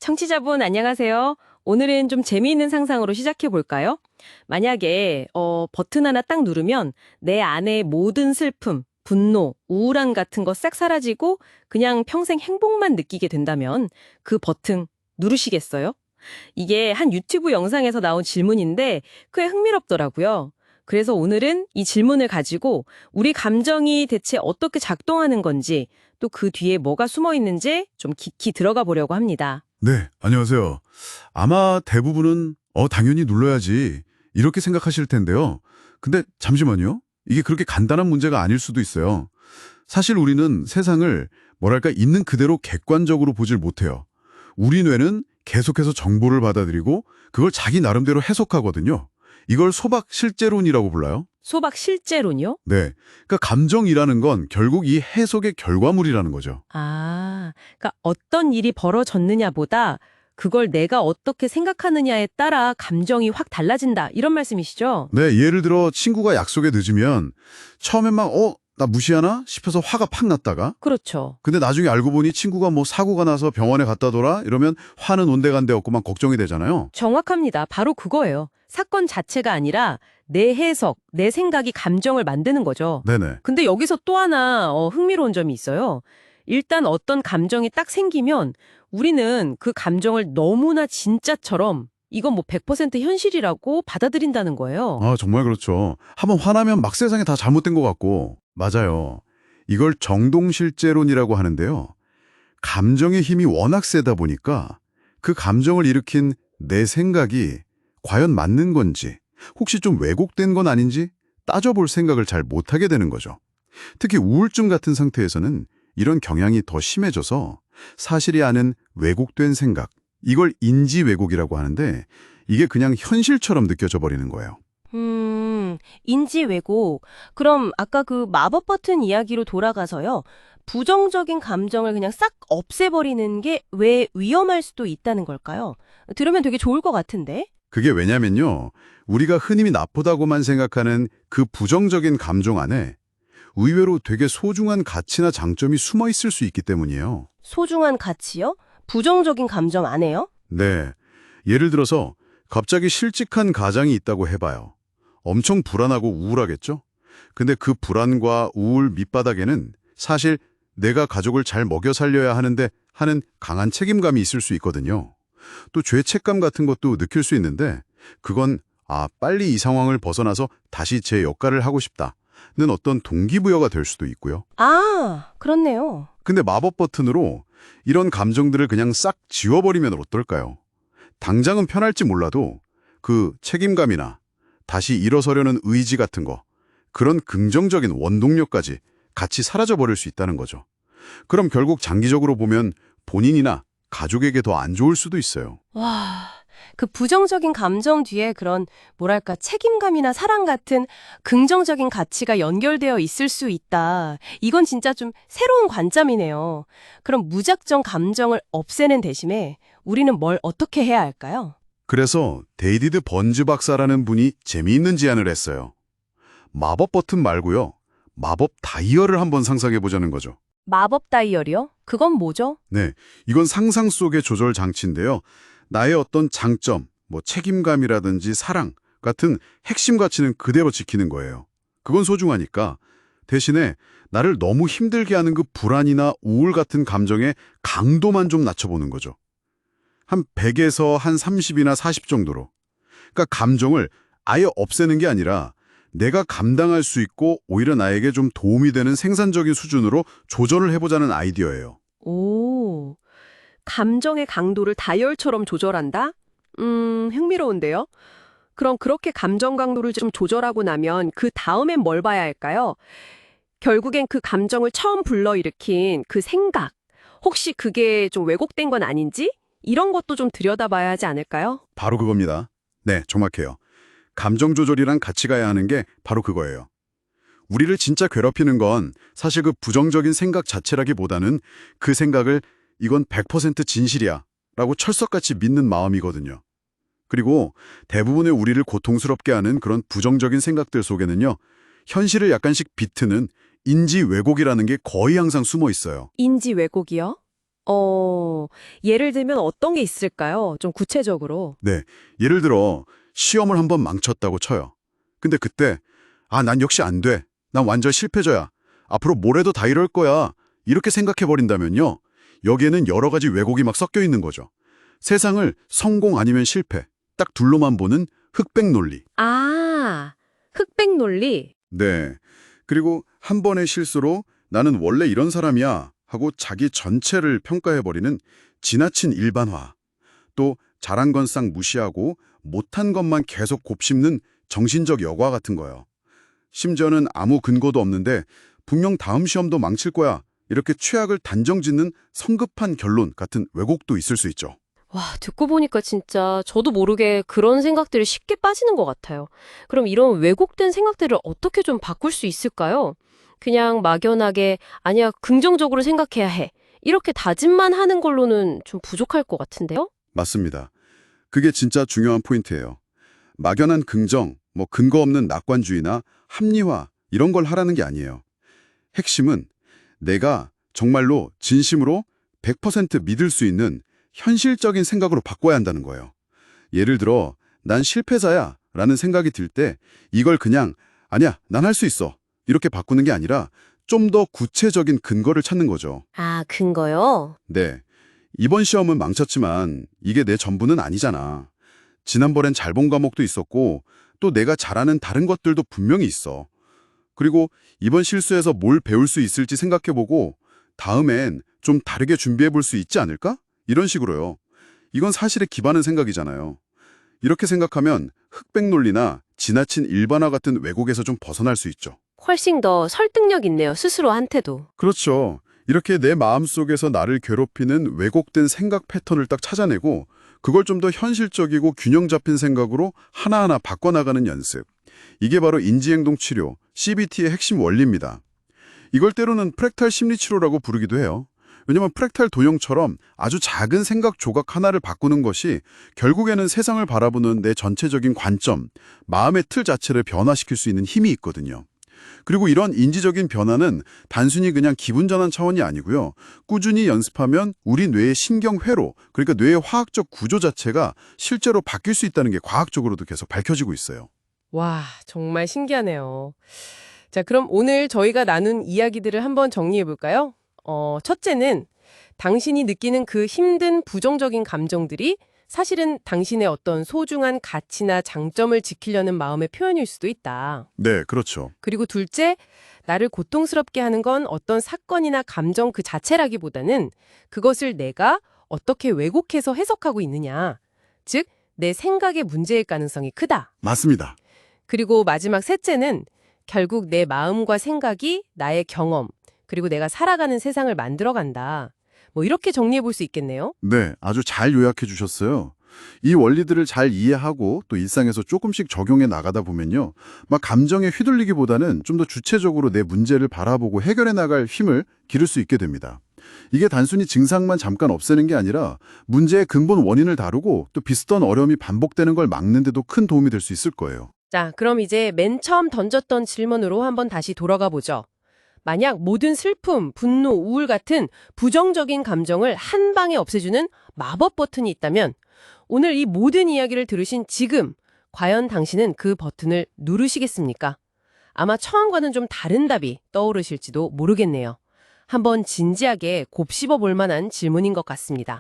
청취자분 안녕하세요. 오늘은 좀 재미있는 상상으로 시작해 볼까요? 만약에 버튼 하나 딱 누르면 내 안의 모든 슬픔, 분노, 우울함 같은 거 싹 사라지고 그냥 평생 행복만 느끼게 된다면 그 버튼 누르시겠어요? 이게 한 유튜브 영상에서 나온 질문인데 꽤 흥미롭더라고요. 그래서 오늘은 이 질문을 가지고 우리 감정이 대체 어떻게 작동하는 건지 또 그 뒤에 뭐가 숨어 있는지 좀 깊이 들어가 보려고 합니다. 네, 안녕하세요. 아마 대부분은 당연히 눌러야지 이렇게 생각하실 텐데요. 근데 잠시만요. 이게 그렇게 간단한 문제가 아닐 수도 있어요. 사실 우리는 세상을 뭐랄까 있는 그대로 객관적으로 보질 못해요. 우리 뇌는 계속해서 정보를 받아들이고 그걸 자기 나름대로 해석하거든요. 이걸 소박 실제론이라고 불러요. 소박 실제론이요? 네, 그러니까 감정이라는 건 결국 이 해석의 결과물이라는 거죠. 그러니까 어떤 일이 벌어졌느냐보다 그걸 내가 어떻게 생각하느냐에 따라 감정이 확 달라진다. 이런 말씀이시죠? 네, 예를 들어 친구가 약속에 늦으면 처음엔 막 나 무시하나 싶어서 화가 팍 났다가 그렇죠. 근데 나중에 알고 보니 친구가 뭐 사고가 나서 병원에 갔다더라 이러면 화는 온데간데 없고만 걱정이 되잖아요. 정확합니다. 바로 그거예요. 사건 자체가 아니라 내 해석, 내 생각이 감정을 만드는 거죠. 네네. 근데 여기서 또 하나 흥미로운 점이 있어요. 일단 어떤 감정이 딱 생기면 우리는 그 감정을 너무나 진짜처럼 이건 뭐 100% 현실이라고 받아들인다는 거예요. 아, 정말 그렇죠. 한번 화나면 막 세상에 다 잘못된 것 같고. 맞아요. 이걸 정동실제론이라고 하는데요. 감정의 힘이 워낙 세다 보니까 그 감정을 일으킨 내 생각이 과연 맞는 건지 혹시 좀 왜곡된 건 아닌지 따져볼 생각을 잘 못하게 되는 거죠. 특히 우울증 같은 상태에서는 이런 경향이 더 심해져서 사실이 아닌 왜곡된 생각, 이걸 인지 왜곡이라고 하는데 이게 그냥 현실처럼 느껴져 버리는 거예요. 인지 왜곡. 그럼 아까 그 마법 버튼 이야기로 돌아가서요. 부정적인 감정을 그냥 싹 없애버리는 게 왜 위험할 수도 있다는 걸까요? 들으면 되게 좋을 것 같은데? 그게 왜냐면요. 우리가 흔히 나쁘다고만 생각하는 그 부정적인 감정 안에 의외로 되게 소중한 가치나 장점이 숨어 있을 수 있기 때문이에요. 소중한 가치요? 부정적인 감정 안에요? 네. 예를 들어서 갑자기 실직한 가장이 있다고 해봐요. 엄청 불안하고 우울하겠죠? 근데 그 불안과 우울 밑바닥에는 사실 내가 가족을 잘 먹여 살려야 하는데 하는 강한 책임감이 있을 수 있거든요. 또 죄책감 같은 것도 느낄 수 있는데 그건 빨리 이 상황을 벗어나서 다시 제 역할을 하고 싶다는 어떤 동기부여가 될 수도 있고요. 그렇네요. 근데 마법 버튼으로 이런 감정들을 그냥 싹 지워버리면 어떨까요? 당장은 편할지 몰라도 그 책임감이나 다시 일어서려는 의지 같은 거, 그런 긍정적인 원동력까지 같이 사라져버릴 수 있다는 거죠. 그럼 결국 장기적으로 보면 본인이나 가족에게 더 안 좋을 수도 있어요. 와, 그 부정적인 감정 뒤에 그런 뭐랄까 책임감이나 사랑 같은 긍정적인 가치가 연결되어 있을 수 있다. 이건 진짜 좀 새로운 관점이네요. 그럼 무작정 감정을 없애는 대신에 우리는 뭘 어떻게 해야 할까요? 그래서 데이비드 번즈 박사라는 분이 재미있는 제안을 했어요. 마법 버튼 말고요. 마법 다이얼을 한번 상상해보자는 거죠. 마법 다이어리요? 그건 뭐죠? 네, 이건 상상 속의 조절 장치인데요. 나의 어떤 장점, 뭐 책임감이라든지 사랑 같은 핵심 가치는 그대로 지키는 거예요. 그건 소중하니까. 대신에 나를 너무 힘들게 하는 그 불안이나 우울 같은 감정의 강도만 좀 낮춰보는 거죠. 한 100에서 한 30이나 40 정도로. 그러니까 감정을 아예 없애는 게 아니라 내가 감당할 수 있고 오히려 나에게 좀 도움이 되는 생산적인 수준으로 조절을 해보자는 아이디어예요. 오, 감정의 강도를 다이얼처럼 조절한다? 흥미로운데요? 그럼 그렇게 감정 강도를 좀 조절하고 나면 그 다음엔 뭘 봐야 할까요? 결국엔 그 감정을 처음 불러일으킨 그 생각, 혹시 그게 좀 왜곡된 건 아닌지? 이런 것도 좀 들여다봐야 하지 않을까요? 바로 그겁니다. 네, 정확해요. 감정 조절이란 같이 가야 하는 게 바로 그거예요. 우리를 진짜 괴롭히는 건 사실 그 부정적인 생각 자체라기보다는 그 생각을 이건 100% 진실이야 라고 철석같이 믿는 마음이거든요. 그리고 대부분의 우리를 고통스럽게 하는 그런 부정적인 생각들 속에는요. 현실을 약간씩 비트는 인지 왜곡이라는 게 거의 항상 숨어 있어요. 인지 왜곡이요? 예를 들면 어떤 게 있을까요? 좀 구체적으로. 네, 예를 들어 시험을 한번 망쳤다고 쳐요. 근데 그때 난 역시 안 돼. 난 완전 실패자야. 앞으로 뭘 해도 다 이럴 거야. 이렇게 생각해버린다면요. 여기에는 여러 가지 왜곡이 막 섞여 있는 거죠. 세상을 성공 아니면 실패, 딱 둘로만 보는 흑백 논리. 아, 흑백 논리. 네. 그리고 한 번의 실수로 나는 원래 이런 사람이야 하고 자기 전체를 평가해버리는 지나친 일반화. 또 잘한 건 싹 무시하고 못한 것만 계속 곱씹는 정신적 여과 같은 거요. 심지어는 아무 근거도 없는데 분명 다음 시험도 망칠 거야. 이렇게 최악을 단정짓는 성급한 결론 같은 왜곡도 있을 수 있죠. 와, 듣고 보니까 진짜 저도 모르게 그런 생각들이 쉽게 빠지는 것 같아요. 그럼 이런 왜곡된 생각들을 어떻게 좀 바꿀 수 있을까요? 그냥 막연하게, 아니야, 긍정적으로 생각해야 해. 이렇게 다짐만 하는 걸로는 좀 부족할 것 같은데요? 맞습니다. 그게 진짜 중요한 포인트예요. 막연한 긍정, 근거 없는 낙관주의나 합리화 이런 걸 하라는 게 아니에요. 핵심은 내가 정말로 진심으로 100% 믿을 수 있는 현실적인 생각으로 바꿔야 한다는 거예요. 예를 들어 난 실패자야 라는 생각이 들 때 이걸 그냥 아니야, 난 할 수 있어 이렇게 바꾸는 게 아니라 좀 더 구체적인 근거를 찾는 거죠. 아, 근거요? 네, 이번 시험은 망쳤지만 이게 내 전부는 아니잖아. 지난번엔 잘 본 과목도 있었고 또 내가 잘하는 다른 것들도 분명히 있어. 그리고 이번 실수에서 뭘 배울 수 있을지 생각해보고 다음엔 좀 다르게 준비해볼 수 있지 않을까? 이런 식으로요. 이건 사실에 기반한 생각이잖아요. 이렇게 생각하면 흑백 논리나 지나친 일반화 같은 왜곡에서 좀 벗어날 수 있죠. 훨씬 더 설득력 있네요, 스스로한테도. 그렇죠. 이렇게 내 마음속에서 나를 괴롭히는 왜곡된 생각 패턴을 딱 찾아내고 그걸 좀 더 현실적이고 균형 잡힌 생각으로 하나하나 바꿔나가는 연습. 이게 바로 인지행동 치료, CBT의 핵심 원리입니다. 이걸 때로는 프랙탈 심리치료라고 부르기도 해요. 왜냐하면 프랙탈 도형처럼 아주 작은 생각 조각 하나를 바꾸는 것이 결국에는 세상을 바라보는 내 전체적인 관점, 마음의 틀 자체를 변화시킬 수 있는 힘이 있거든요. 그리고 이런 인지적인 변화는 단순히 그냥 기분 전환 차원이 아니고요. 꾸준히 연습하면 우리 뇌의 신경회로, 그러니까 뇌의 화학적 구조 자체가 실제로 바뀔 수 있다는 게 과학적으로도 계속 밝혀지고 있어요. 와, 정말 신기하네요. 자, 그럼 오늘 저희가 나눈 이야기들을 한번 정리해 볼까요? 첫째는 당신이 느끼는 그 힘든 부정적인 감정들이 사실은 당신의 어떤 소중한 가치나 장점을 지키려는 마음의 표현일 수도 있다. 네, 그렇죠. 그리고 둘째, 나를 고통스럽게 하는 건 어떤 사건이나 감정 그 자체라기보다는 그것을 내가 어떻게 왜곡해서 해석하고 있느냐. 즉, 내 생각의 문제일 가능성이 크다. 맞습니다. 그리고 마지막 셋째는 결국 내 마음과 생각이 나의 경험, 그리고 내가 살아가는 세상을 만들어간다. 이렇게 정리해 볼 수 있겠네요. 네, 아주 잘 요약해 주셨어요. 이 원리들을 잘 이해하고 또 일상에서 조금씩 적용해 나가다 보면요. 막 감정에 휘둘리기보다는 좀 더 주체적으로 내 문제를 바라보고 해결해 나갈 힘을 기를 수 있게 됩니다. 이게 단순히 증상만 잠깐 없애는 게 아니라 문제의 근본 원인을 다루고 또 비슷한 어려움이 반복되는 걸 막는 데도 큰 도움이 될 수 있을 거예요. 자, 그럼 이제 맨 처음 던졌던 질문으로 한번 다시 돌아가 보죠. 만약 모든 슬픔, 분노, 우울 같은 부정적인 감정을 한 방에 없애주는 마법 버튼이 있다면 오늘 이 모든 이야기를 들으신 지금 과연 당신은 그 버튼을 누르시겠습니까? 아마 처음과는 좀 다른 답이 떠오르실지도 모르겠네요. 한번 진지하게 곱씹어 볼 만한 질문인 것 같습니다.